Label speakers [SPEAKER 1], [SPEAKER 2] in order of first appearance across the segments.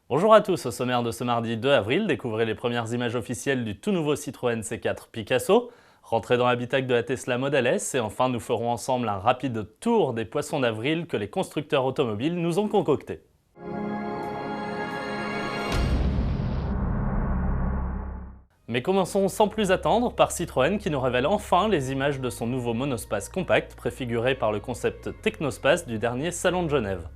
[SPEAKER 1] Bonjour à tous, au sommaire de ce mardi 2 avril, découvrez les premières images officielles du tout nouveau Citroën C4 Picasso, rentrez dans l'habitacle de la Tesla Model S et enfin nous ferons ensemble un rapide tour des poissons d'avril que les constructeurs automobiles nous ont concoctés. Mais commençons sans plus attendre par Citroën qui nous révèle enfin les images de son nouveau monospace compact préfiguré par le concept Technospace du dernier Salon de Genève.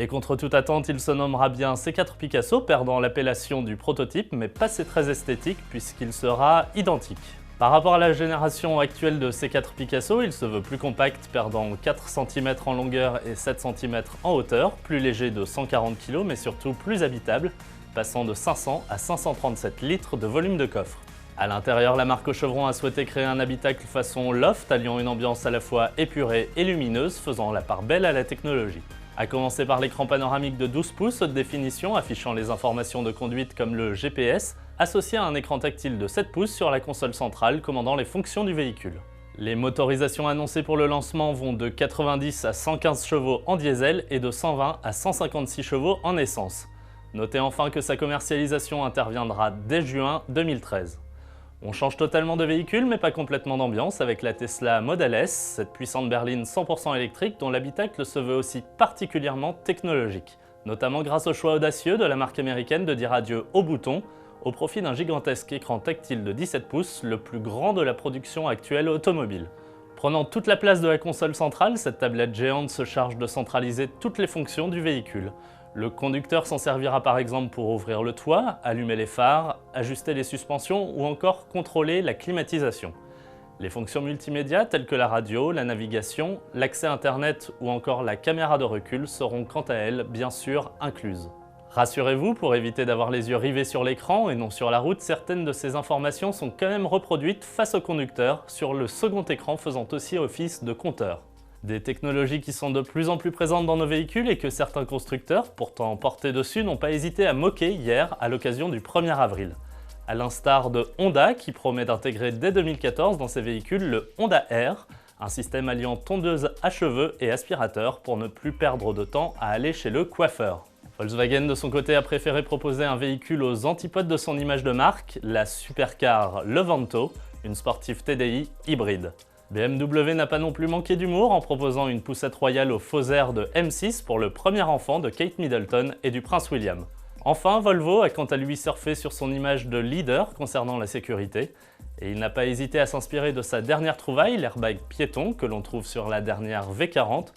[SPEAKER 1] Et contre toute attente, il se nommera bien C4 Picasso, perdant l'appellation du prototype, mais pas ses traits esthétiques puisqu'il sera identique. Par rapport à la génération actuelle de C4 Picasso, il se veut plus compact, perdant 4 cm en longueur et 7 cm en hauteur, plus léger de 140 kg mais surtout plus habitable, passant de 500 à 537 litres de volume de coffre. A l'intérieur, la marque Chevron a souhaité créer un habitacle façon loft, alliant une ambiance à la fois épurée et lumineuse, faisant la part belle à la technologie. A commencer par l'écran panoramique de 12 pouces haute définition affichant les informations de conduite comme le GPS, associé à un écran tactile de 7 pouces sur la console centrale commandant les fonctions du véhicule. Les motorisations annoncées pour le lancement vont de 90 à 115 chevaux en diesel et de 120 à 156 chevaux en essence. Notez enfin que sa commercialisation interviendra dès juin 2013. On change totalement de véhicule mais pas complètement d'ambiance avec la Tesla Model S, cette puissante berline 100% électrique dont l'habitacle se veut aussi particulièrement technologique, notamment grâce au choix audacieux de la marque américaine de dire adieu au bouton au profit d'un gigantesque écran tactile de 17 pouces, le plus grand de la production actuelle automobile. Prenant toute la place de la console centrale, cette tablette géante se charge de centraliser toutes les fonctions du véhicule. Le conducteur s'en servira par exemple pour ouvrir le toit, allumer les phares, ajuster les suspensions ou encore contrôler la climatisation. Les fonctions multimédia telles que la radio, la navigation, l'accès Internet ou encore la caméra de recul seront quant à elles bien sûr incluses. Rassurez-vous, pour éviter d'avoir les yeux rivés sur l'écran et non sur la route, certaines de ces informations sont quand même reproduites face au conducteur sur le second écran faisant aussi office de compteur. Des technologies qui sont de plus en plus présentes dans nos véhicules et que certains constructeurs, pourtant portés dessus, n'ont pas hésité à moquer hier à l'occasion du 1er avril. À l'instar de Honda qui promet d'intégrer dès 2014 dans ses véhicules le Honda Air, un système alliant tondeuse à cheveux et aspirateur pour ne plus perdre de temps à aller chez le coiffeur. Volkswagen de son côté a préféré proposer un véhicule aux antipodes de son image de marque, la supercar Levanto, une sportive TDI hybride. BMW n'a pas non plus manqué d'humour en proposant une poussette royale au faux air de M6 pour le premier enfant de Kate Middleton et du prince William. Enfin, Volvo a quant à lui surfé sur son image de leader concernant la sécurité, et il n'a pas hésité à s'inspirer de sa dernière trouvaille, l'airbag piéton que l'on trouve sur la dernière V40,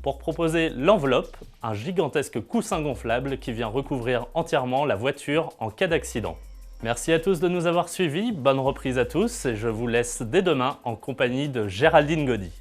[SPEAKER 1] pour proposer l'enveloppe, un gigantesque coussin gonflable qui vient recouvrir entièrement la voiture en cas d'accident. Merci à tous de nous avoir suivis, bonne reprise à tous et je vous laisse dès demain en compagnie de Géraldine Gaudy.